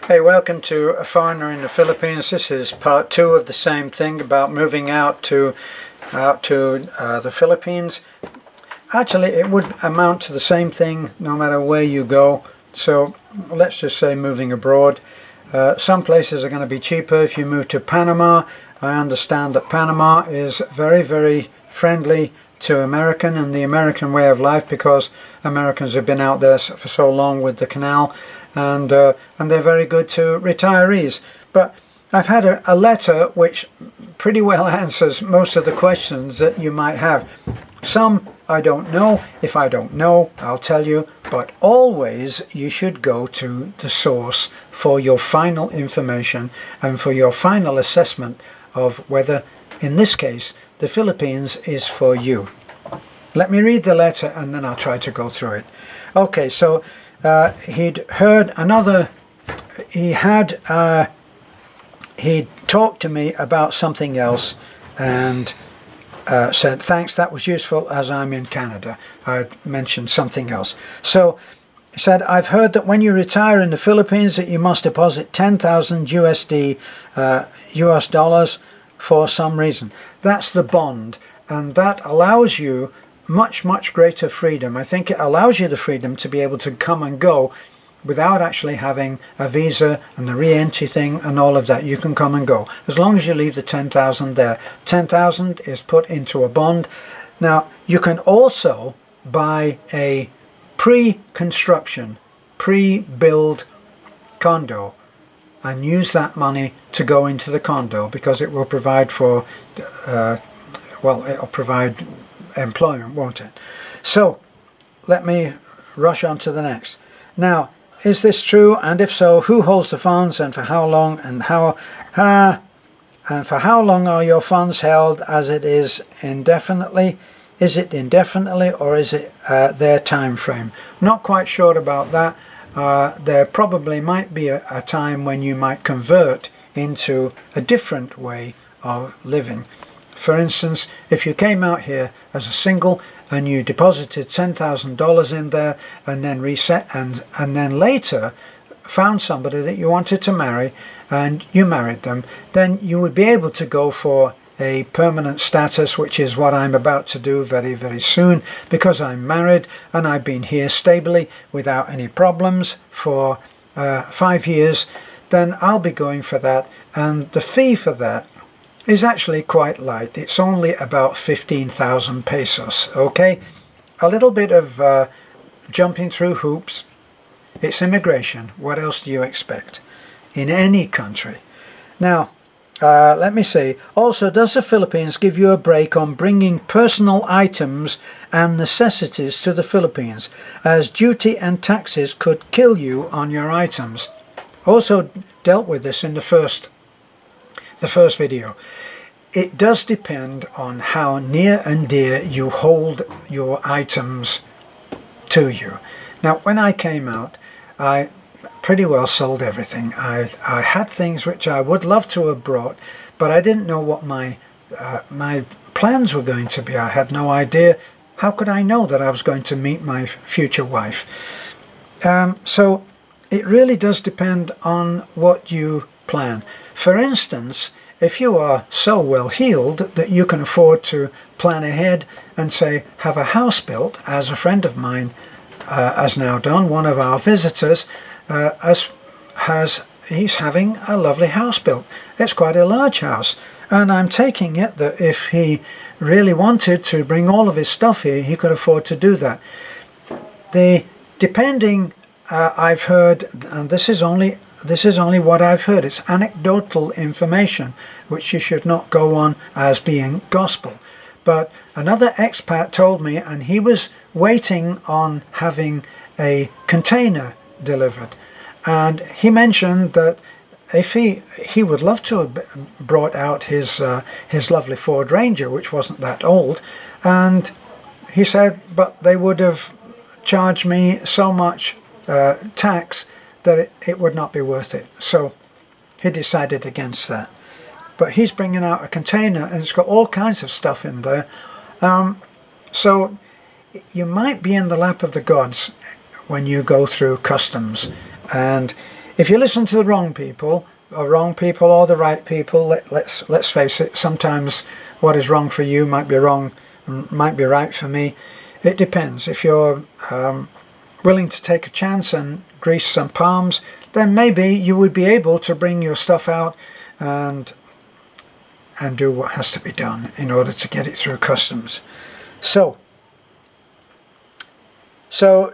Hey, welcome to A Foreigner in the Philippines. This is part 2 of the same thing about moving out to the Philippines. Actually, it would amount to the same thing no matter where you go. So let's just say moving abroad. Some places are going to be cheaper if you move to Panama. I understand that Panama is very, very friendly to American and the American way of life, because Americans have been out there for so long with the canal, and they're very good to retirees. But I've had a letter which pretty well answers most of the questions that you might have. Some I don't know. If I don't know, I'll tell you, but always you should go to the source for your final information and for your final assessment of whether, in this case, the Philippines is for you. Let me read the letter and then I'll try to go through it. Okay, so he'd heard another, he'd talked to me about something else and said, thanks, that was useful as I'm in Canada. I mentioned something else. So he said, I've heard that when you retire in the Philippines that you must deposit 10,000 USD, US dollars, for some reason. That's the bond, and that allows you much greater freedom. I think it allows you the freedom to be able to come and go without actually having a visa and the re-entry thing and all of that. You can come and go as long as you leave the 10,000 there. 10,000 is put into a bond. Now you can also buy a pre-construction, pre-build condo and use that money to go into the condo, because it will provide for well, it'll provide employment, won't it? So let me rush on to the next. Now, is this true? And if so, who holds the funds and for how long, and for how long are your funds held, as it is indefinitely? Is it indefinitely, or is it their time frame? Not quite sure about that. There probably might be a time when you might convert into a different way of living. For instance, if you came out here as a single and you deposited $10,000 in there and then reset, and then later found somebody that you wanted to marry and you married them, then you would be able to go for a permanent status, which is what I'm about to do very soon, because I'm married and I've been here stably without any problems for 5 years. Then I'll be going for that, and the fee for that is actually quite light. It's only about 15,000 pesos, okay? A little bit of jumping through hoops. It's immigration. What else do you expect in any country? Now, let me see. Also, does the Philippines give you a break on bringing personal items and necessities to the Philippines, as duty and taxes could kill you on your items? Also dealt with this in the first video. It does depend on how near and dear you hold your items to you. Now, when I came out, I pretty well sold everything. I had things which I would love to have brought, but I didn't know what my plans were going to be. I had no idea. How could I know that I was going to meet my future wife? So it really does depend on what you plan. For instance, if you are so well heeled that you can afford to plan ahead and say, have a house built, as a friend of mine has now done, one of our visitors, he's having a lovely house built. It's quite a large house, and I'm taking it that if he really wanted to bring all of his stuff here, he could afford to do that. I've heard, and this is only what I've heard. It's anecdotal information, which you should not go on as being gospel. But another expat told me, and he was waiting on having a container delivered. And he mentioned that if he would love to have brought out his lovely Ford Ranger, which wasn't that old, and he said, but they would have charged me so much tax that it would not be worth it. So he decided against that. But he's bringing out a container and it's got all kinds of stuff in there. So you might be in the lap of the gods when you go through customs. And if you listen to the wrong people or the right people, let's face it, sometimes what is wrong for you might be wrong, might be right for me. It depends. If you're willing to take a chance and grease some palms, then maybe you would be able to bring your stuff out and do what has to be done in order to get it through customs. So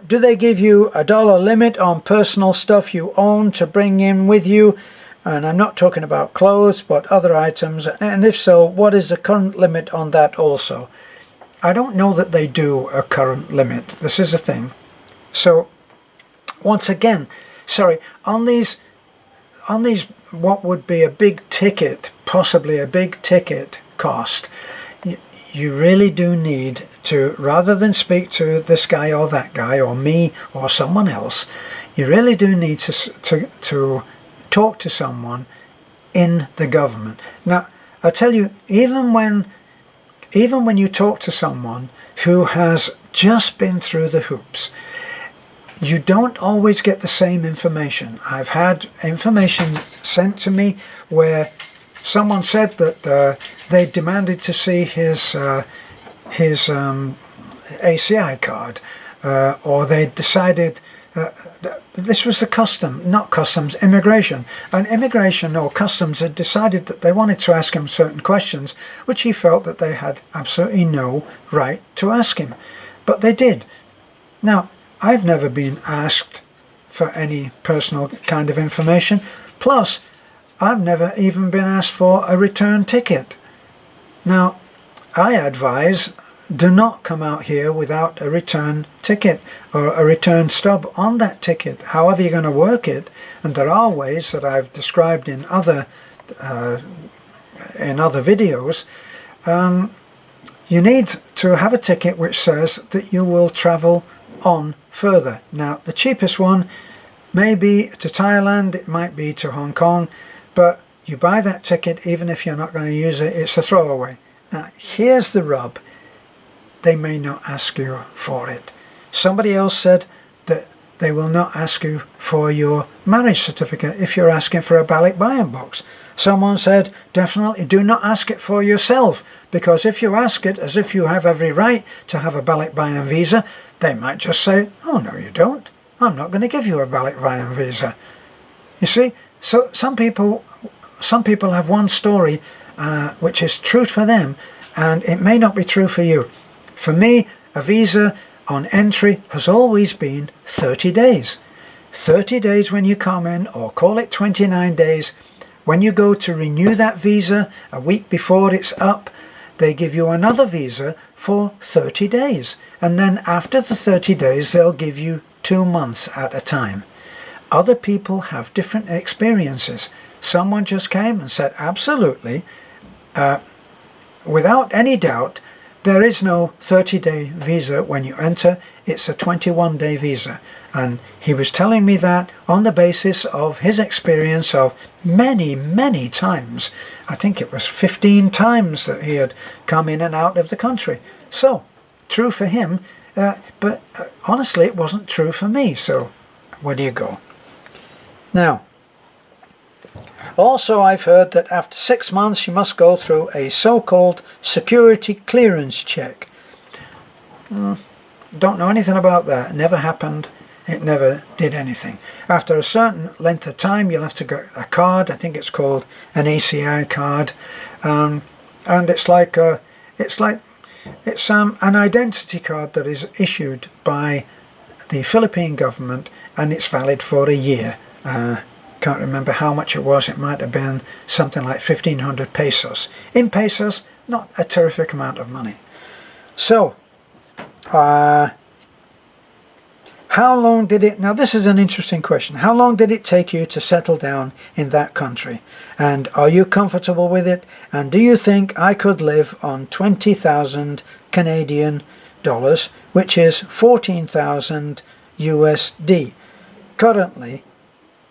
do they give you a dollar limit on personal stuff you own to bring in with you? And I'm not talking about clothes, but other items. And if so, what is the current limit on that also? I don't know that they do a current limit. This is the thing. So once again, sorry, on these what would be a big ticket, possibly a big ticket cost, you really do need to, rather than speak to this guy or that guy or me or someone else, you really do need to talk to someone in the government. Now, I tell you, even when you talk to someone who has just been through the hoops, you don't always get the same information. I've had information sent to me where someone said that they demanded to see his ACI card, or they decided this was the immigration. And immigration or customs had decided that they wanted to ask him certain questions, which he felt that they had absolutely no right to ask him. But they did. Now, I've never been asked for any personal kind of information. Plus, I've never even been asked for a return ticket. Now, I advise, do not come out here without a return ticket or a return stub on that ticket, however you're going to work it. And there are ways that I've described in other videos. You need to have a ticket which says that you will travel on further. Now, the cheapest one may be to Thailand, it might be to Hong Kong, but you buy that ticket even if you're not going to use it, it's a throwaway. Now, here's the rub. They may not ask you for it. Somebody else said that they will not ask you for your marriage certificate if you're asking for a ballot buy-in box. Someone said, definitely do not ask it for yourself, because if you ask it as if you have every right to have a ballot buy-in visa, they might just say, oh, no, you don't. I'm not going to give you a ballot buy-in visa. You see, so some people have one story which is true for them, and it may not be true for you. For me, a visa on entry has always been 30 days. 30 days when you come in, or call it 29 days. When you go to renew that visa a week before it's up, they give you another visa for 30 days. And then after the 30 days, they'll give you 2 months at a time. Other people have different experiences. Someone just came and said, absolutely, without any doubt, there is no 30-day visa when you enter. It's a 21-day visa. And he was telling me that on the basis of his experience of many, many times. I think it was 15 times that he had come in and out of the country. So, true for him, but honestly it wasn't true for me. So, where do you go? Now, also I've heard that after 6 months you must go through a so-called security clearance check. Don't know anything about that. It never happened. It never did anything. After a certain length of time you'll have to get a card. I think it's called an ACI card, and it's an identity card that is issued by the Philippine government, and it's valid for a year. Can't remember how much it was. It might have been something like 1,500 pesos. In pesos, not a terrific amount of money. So, how long did it... Now, this is an interesting question. How long did it take you to settle down in that country? And are you comfortable with it? And do you think I could live on 20,000 Canadian dollars, which is 14,000 USD, currently?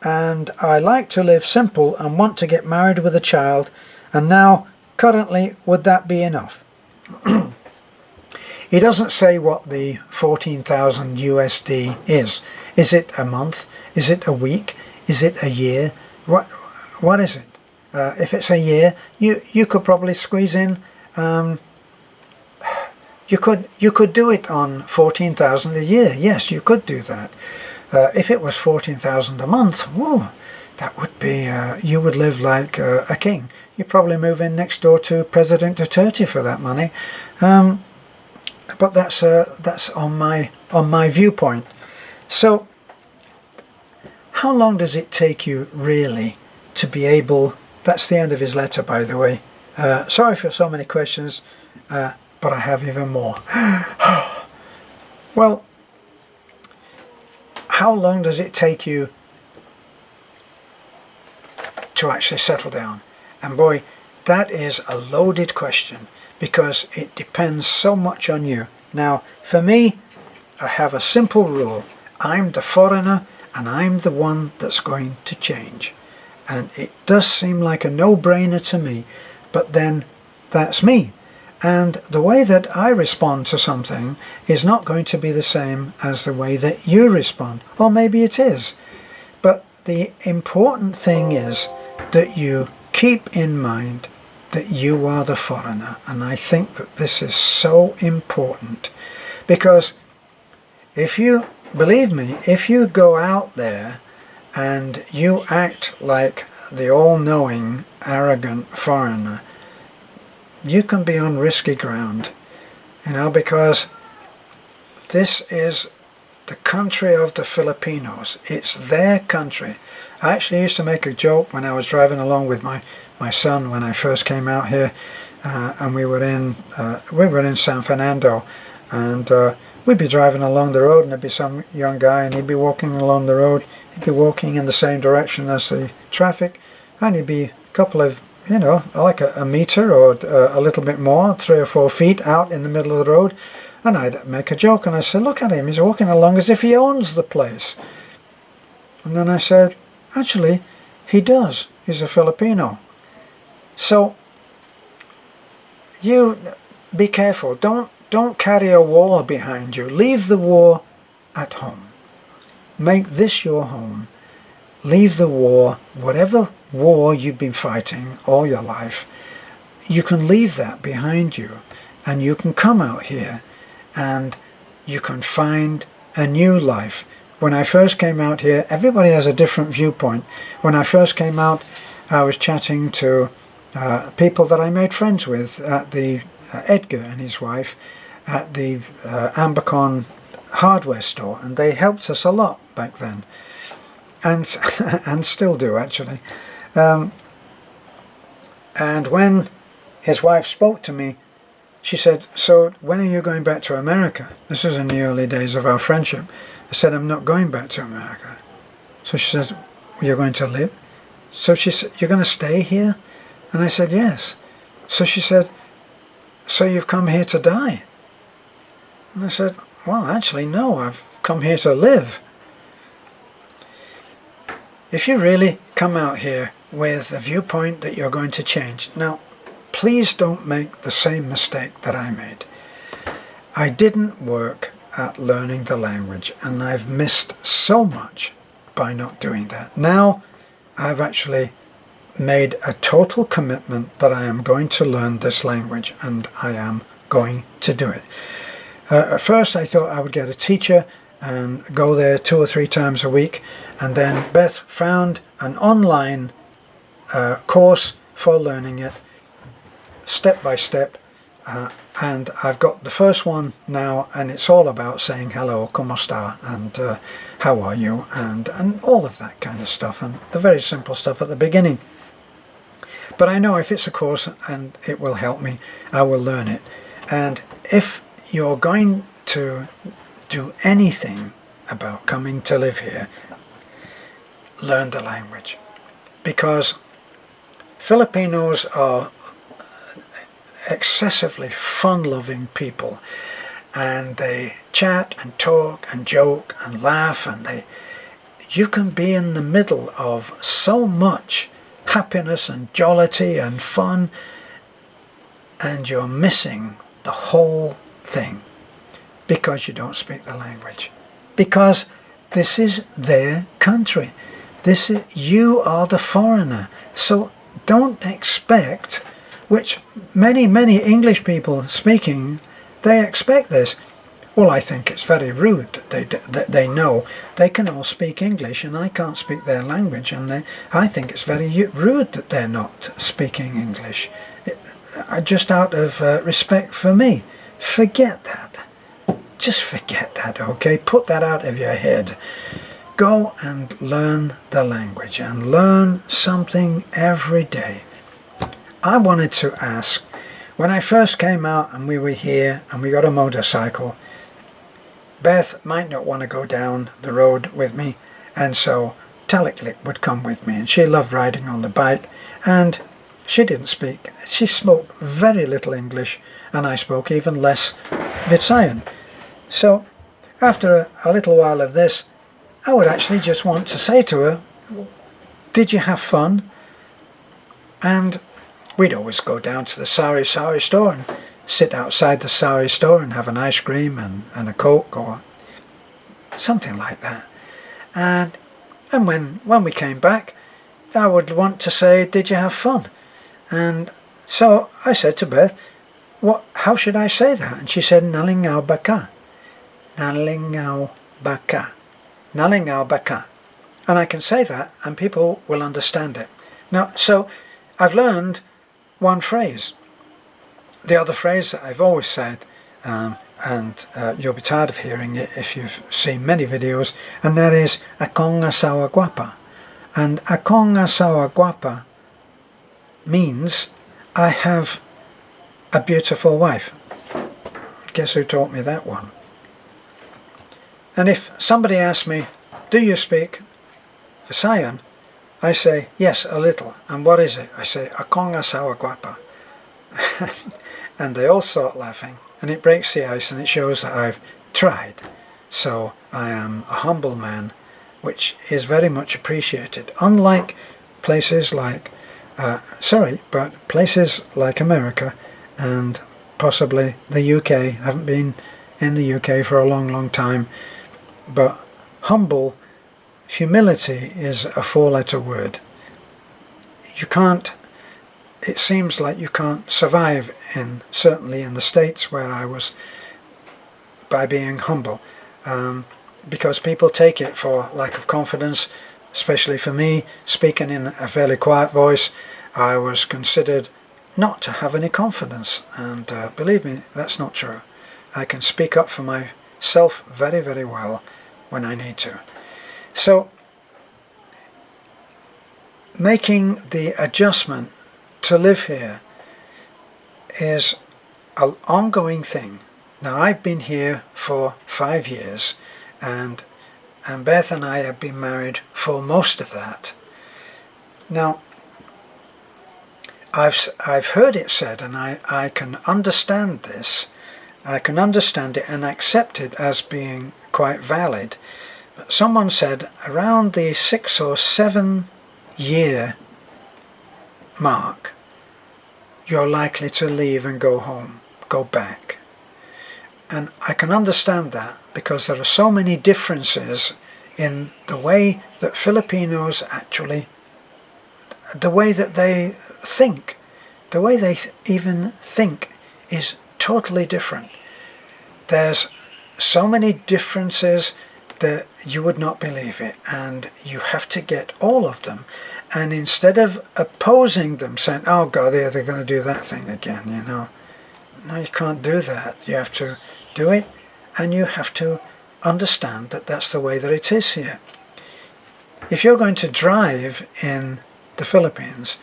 And I like to live simple and want to get married with a child, and now currently would that be enough? He doesn't say what the 14,000 USD is. Is it a month? Is it a week? Is it a year? What is it? If it's a year, you could probably squeeze in. You could do it on 14,000 a year. Yes, you could do that. If it was 14,000 a month, whoa, that would be, you would live like a king. You'd probably move in next door to President Duterte for that money. But that's on my viewpoint. So, how long does it take you really to be able? That's the end of his letter, by the way. Sorry for so many questions, but I have even more. Well, how long does it take you to actually settle down? And boy, that is a loaded question, because it depends so much on you. Now, for me, I have a simple rule. I'm the foreigner, and I'm the one that's going to change. And it does seem like a no-brainer to me, but then that's me. And the way that I respond to something is not going to be the same as the way that you respond. Or maybe it is. But the important thing is that you keep in mind that you are the foreigner. And I think that this is so important. Because if you, believe me, if you go out there and you act like the all-knowing, arrogant foreigner, you can be on risky ground, because this is the country of the Filipinos. It's their country. I actually used to make a joke when I was driving along with my son when I first came out here, and we were in San Fernando, and we'd be driving along the road, and there'd be some young guy, and he'd be walking along the road. He'd be walking in the same direction as the traffic, and he'd be a couple of, like a meter or a little bit more, 3 or 4 feet out in the middle of the road. And I'd make a joke, and I said, look at him, he's walking along as if he owns the place. And then I said, actually, he does. He's a Filipino. So, you be careful. Don't carry a war behind you. Leave the war at home. Make this your home. Leave the war, whatever war you've been fighting all your life, you can leave that behind you, and you can come out here and you can find a new life. When I first came out here, everybody has a different viewpoint. When I first came out, I was chatting to people that I made friends with at the Edgar and his wife at the Ambercon hardware store, and they helped us a lot back then, and still do actually. And when his wife spoke to me, she said, so when are you going back to America? This was in the early days of our friendship. I said, I'm not going back to America. So she said, you're going to live? So she said, you're going to stay here? And I said, yes. So she said, so you've come here to die? And I said, well, actually, no, I've come here to live. If you really come out here with a viewpoint that you're going to change, now, please don't make the same mistake that I made. I didn't work at learning the language, and I've missed so much by not doing that. Now, I've actually made a total commitment that I am going to learn this language, and I am going to do it. At first I thought I would get a teacher and go there 2 or 3 times a week, and then Beth found an online course for learning it step by step, and I've got the first one now, and it's all about saying hello, como esta, and how are you, and all of that kind of stuff, and the very simple stuff at the beginning. But I know if it's a course and it will help me, I will learn it. And if you're going to do anything about coming to live here, learn the language. Because Filipinos are excessively fun-loving people, and they chat and talk and joke and laugh, and you can be in the middle of so much happiness and jollity and fun, and you're missing the whole thing because you don't speak the language. Because this is their country. You are the foreigner. So don't expect, which many English people speaking, they expect this. Well, I think it's very rude that they know they can all speak English and I can't speak their language, and I think it's very rude that they're not speaking English. Just out of respect for me. Forget that. Just forget that, okay? Put that out of your head. Go and learn the language and learn something every day. I wanted to ask, when I first came out and we were here and we got a motorcycle, Beth might not want to go down the road with me, and so Taliklik would come with me, and she loved riding on the bike, and she didn't speak. She spoke very little English, and I spoke even less Visayan. So after a little while of this, I would actually just want to say to her, did you have fun? And we'd always go down to the sari store and sit outside the sari store and have an ice cream and a Coke or something like that. And when we came back, I would want to say, did you have fun? And so I said to Beth, how should I say that? And she said, Nalingao baka. Nalingao baka. Nalingao baka. And I can say that and people will understand it. Now, so I've learned one phrase. The other phrase that I've always said, and you'll be tired of hearing it if you've seen many videos, and that is akong asawa guapa. And akong asawa guapa means I have a beautiful wife. Guess who taught me that one? And if somebody asks me, do you speak Visayan? I say, yes, a little. And what is it? I say, akong asawa guapa. And they all start laughing, and it breaks the ice and it shows that I've tried. So I am a humble man, which is very much appreciated. Unlike places like, places like America and possibly the UK. I haven't been in the UK for a long time, but humility is a four-letter word. It seems like you can't survive certainly in the States where I was, by being humble, because people take it for lack of confidence. Especially for me, speaking in a fairly quiet voice, I was considered not to have any confidence, and believe me, that's not true. I can speak up for myself very, very well when I need to. So, making the adjustment to live here is an ongoing thing. Now, I've been here for 5 years, and Beth and I have been married for most of that. Now, I've heard it said, and I can understand this. I can understand it and accept it as being quite valid. But someone said around the 6 or 7 year mark, you're likely to leave and go home, go back. And I can understand that because there are so many differences in the way that Filipinos actually, the way that they think, the way they even think is totally different. There's so many differences that you would not believe it, and you have to get all of them. And instead of opposing them, saying, oh God, they're going to do that thing again, no, you can't do that. You have to do it, and you have to understand that that's the way that it is here. If you're going to drive in the Philippines,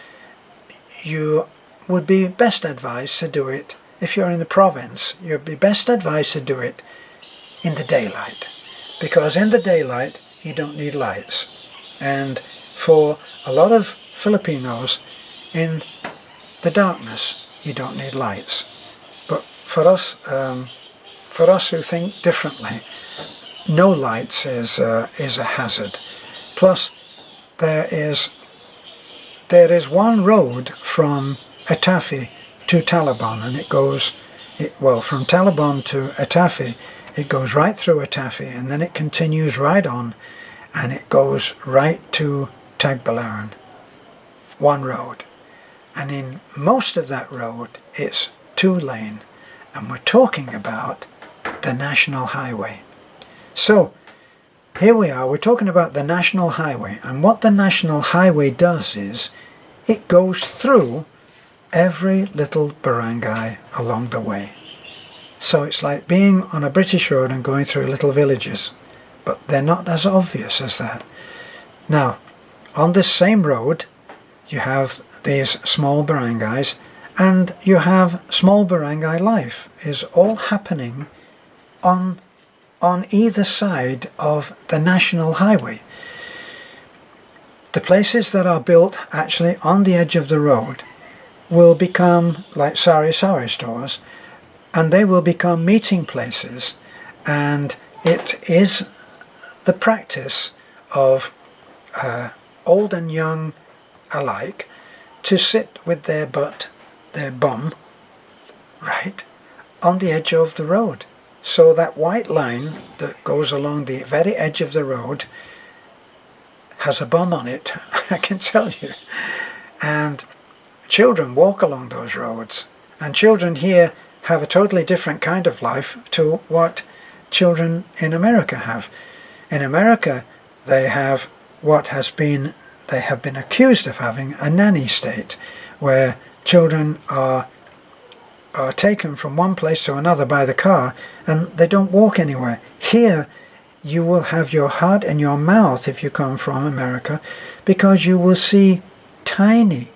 you would be best advised to do it, if you're in the province, you'd be best advised to do it in the daylight. Because in the daylight, you don't need lights. And for a lot of Filipinos, in the darkness, you don't need lights. But for us who think differently, no lights is a hazard. Plus, there is one road from Atafi to Talabon, and it goes, from Talabon to Atafi, it goes right through Atafi, and then it continues right on, and it goes right to Tagbilaran, one road. And in most of that road it's 2-lane, and we're talking about the National Highway. So here we are, we're talking about the National Highway, and what the National Highway does is it goes through every little barangay along the way. So it's like being on a British road and going through little villages, but they're not as obvious as that. Now, on this same road, you have these small barangays, and you have small barangay life is all happening on either side of the National Highway. The places that are built actually on the edge of the road will become like sari-sari stores, and they will become meeting places, and it is the practice of old and young alike to sit with their bum, right, on the edge of the road. So that white line that goes along the very edge of the road has a bum on it, I can tell you. And children walk along those roads, and children here have a totally different kind of life to what children in America have. In America, they have they have been accused of having a nanny state, where children are taken from one place to another by the car, and they don't walk anywhere. Here, you will have your heart in your mouth if you come from America, because you will see tiny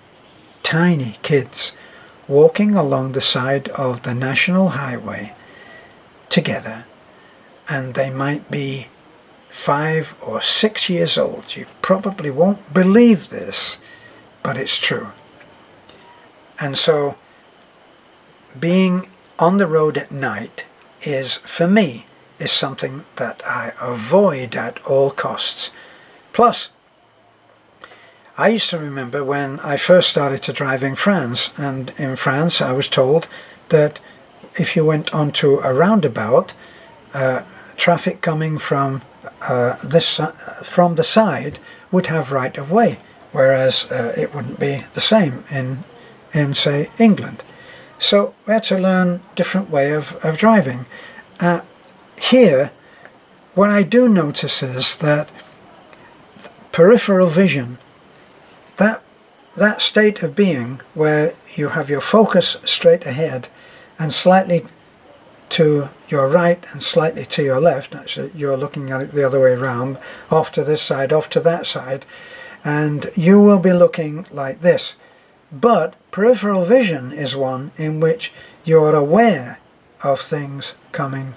kids walking along the side of the National Highway together, and they might be 5 or 6 years old. You probably won't believe this, but it's true. And so being on the road at night is, for me, is something that I avoid at all costs. Plus, I used to remember when I first started to drive in France, and in France I was told that if you went onto a roundabout, traffic coming from the side would have right of way, whereas it wouldn't be the same in say England. So we had to learn different way of driving. Here, what I do notice is that peripheral vision, that state of being where you have your focus straight ahead and slightly to your right and slightly to your left, actually you're looking at it the other way around, off to this side, off to that side, and you will be looking like this. But peripheral vision is one in which you're aware of things coming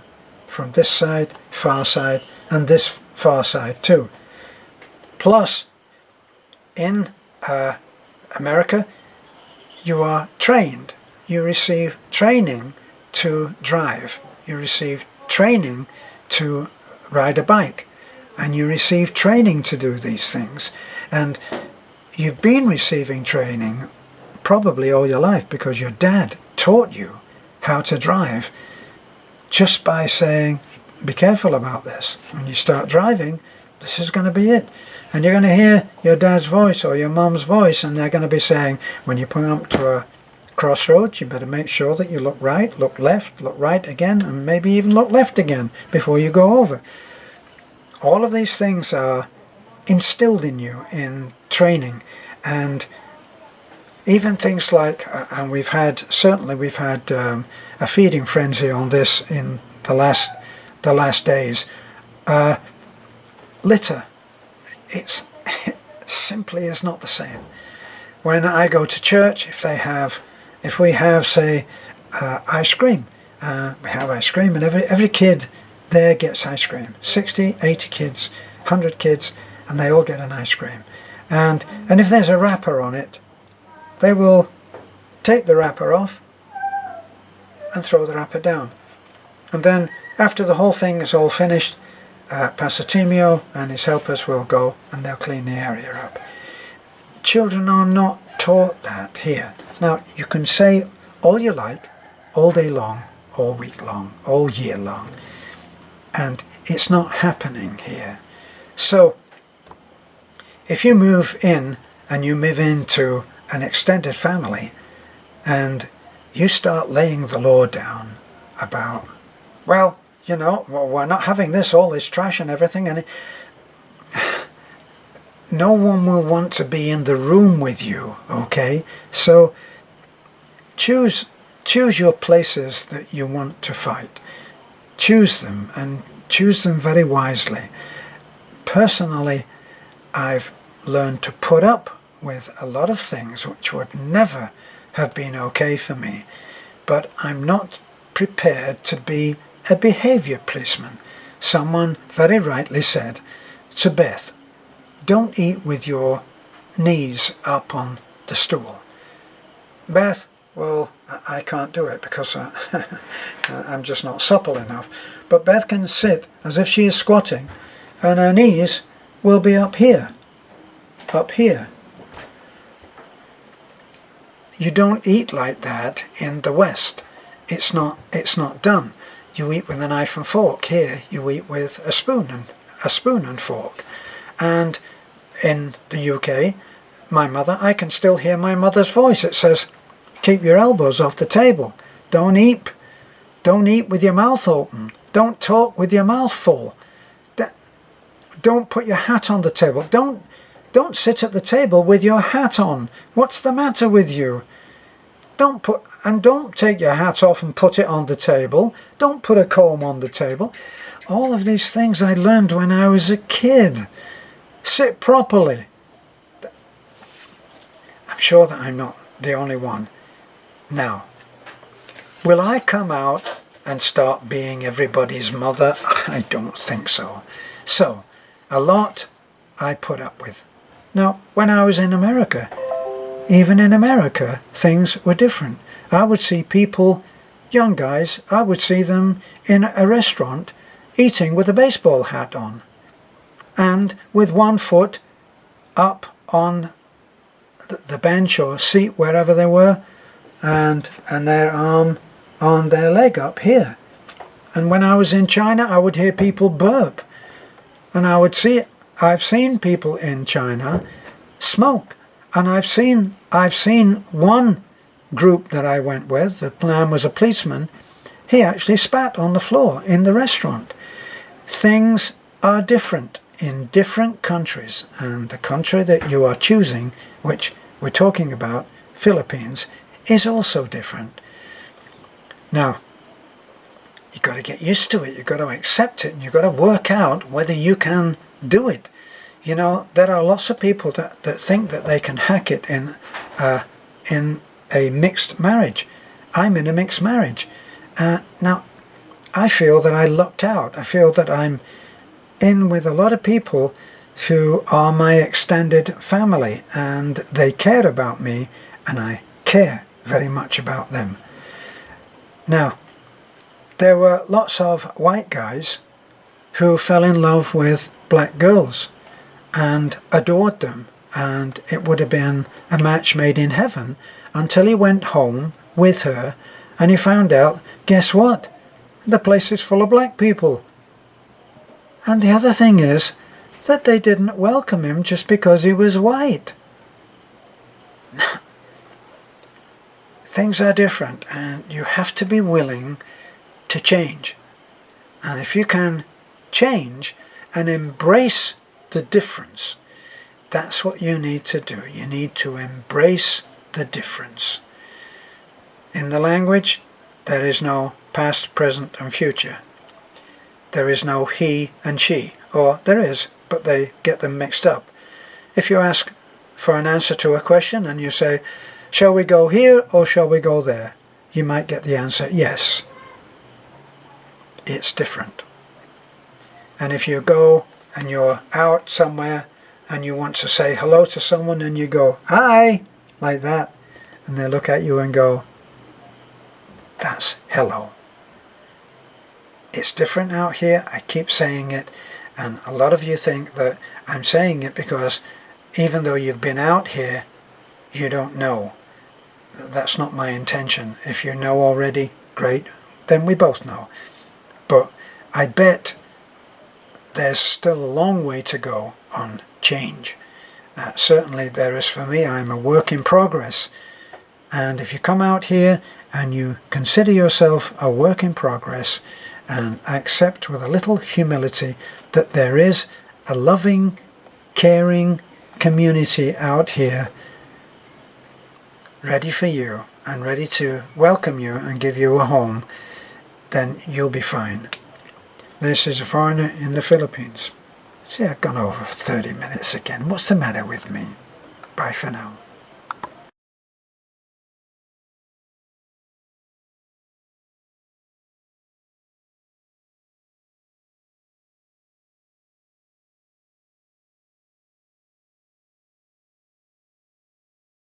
from this side, far side, and this far side too. Plus, in America, you are trained. You receive training to drive. You receive training to ride a bike. And you receive training to do these things. And you've been receiving training probably all your life because your dad taught you how to drive just by saying, be careful about this. When you start driving, this is going to be it. And you're going to hear your dad's voice or your mum's voice, and they're going to be saying, when you pull up to a crossroads, you better make sure that you look right, look left, look right again, and maybe even look left again before you go over. All of these things are instilled in you in training. And even things like, and we've had a feeding frenzy on this in the last days. Litter, it simply is not the same. When I go to church, if we have say ice cream, we have ice cream, and every kid there gets ice cream. 60, 80 kids, 100 kids, and they all get an ice cream. And if there's a wrapper on it, they will take the wrapper off and throw the wrapper down. And then after the whole thing is all finished, Pastor Timio and his helpers will go and they'll clean the area up. Children are not taught that here. Now, you can say all you like, all day long, all week long, all year long, and it's not happening here. So if you move in and you move into an extended family and you start laying the law down about, well, you know, well, we're not having this, all this trash and everything, and no one will want to be in the room with you, okay? So choose your places that you want to fight. Choose them, and choose them very wisely. Personally, I've learned to put up with a lot of things which would never have been okay for me, but I'm not prepared to be a behavior policeman. Someone very rightly said to Beth, don't eat with your knees up on the stool. Beth, well, I can't do it because I'm just not supple enough. But Beth can sit as if she is squatting, and her knees will be up here. Up here. You don't eat like that in the West. It's not done. You eat with a knife and fork. Here you eat with a spoon and fork. And in the UK, my mother, I can still hear my mother's voice. It says, keep your elbows off the table. Don't eat with your mouth open. Don't talk with your mouth full. Don't put your hat on the table. Don't sit at the table with your hat on. What's the matter with you? Don't take your hat off and put it on the table. Don't put a comb on the table. All of these things I learned when I was a kid. Sit properly. I'm sure that I'm not the only one. Now, will I come out and start being everybody's mother? I don't think so. So, a lot I put up with. Now, when I was in America, even in America, things were different. I would see people, young guys, I would see them in a restaurant eating with a baseball hat on and with one foot up on the bench or seat, wherever they were, and their arm on their leg up here. And when I was in China, I would hear people burp. And I've seen people in China smoke. And I've seen one group that I went with, the man was a policeman, he actually spat on the floor in the restaurant. Things are different in different countries, and the country that you are choosing, which we're talking about, Philippines, is also different. Now, you've got to get used to it, you've got to accept it, and you've got to work out whether you can do it. You know, there are lots of people that think that they can hack it in a mixed marriage. I'm in a mixed marriage. Now, I feel that I lucked out. I feel that I'm in with a lot of people who are my extended family, and they care about me, and I care very much about them. Now, there were lots of white guys who fell in love with black girls and adored them, and it would have been a match made in heaven until he went home with her and he found out, guess what? The place is full of black people. And the other thing is that they didn't welcome him just because he was white. Things are different, and you have to be willing to change. And if you can change and embrace the difference, that's what you need to do. You need to embrace the difference. In the language, there is no past, present and future. There is no he and she, or there is, but they get them mixed up. If you ask for an answer to a question and you say, shall we go here or shall we go there? You might get the answer, yes. It's different. And if you go and you're out somewhere and you want to say hello to someone and you go, hi, like that, and they look at you and go, that's hello. It's different out here. I keep saying it, and a lot of you think that I'm saying it because even though you've been out here, you don't know. That's not my intention. If you know already, great, then we both know. But I bet there's still a long way to go on change. Certainly there is for me. I'm a work in progress. And if you come out here and you consider yourself a work in progress and accept with a little humility that there is a loving, caring community out here ready for you and ready to welcome you and give you a home, then you'll be fine. This is a foreigner in the Philippines. See, I've gone over 30 minutes again. What's the matter with me? Bye for now.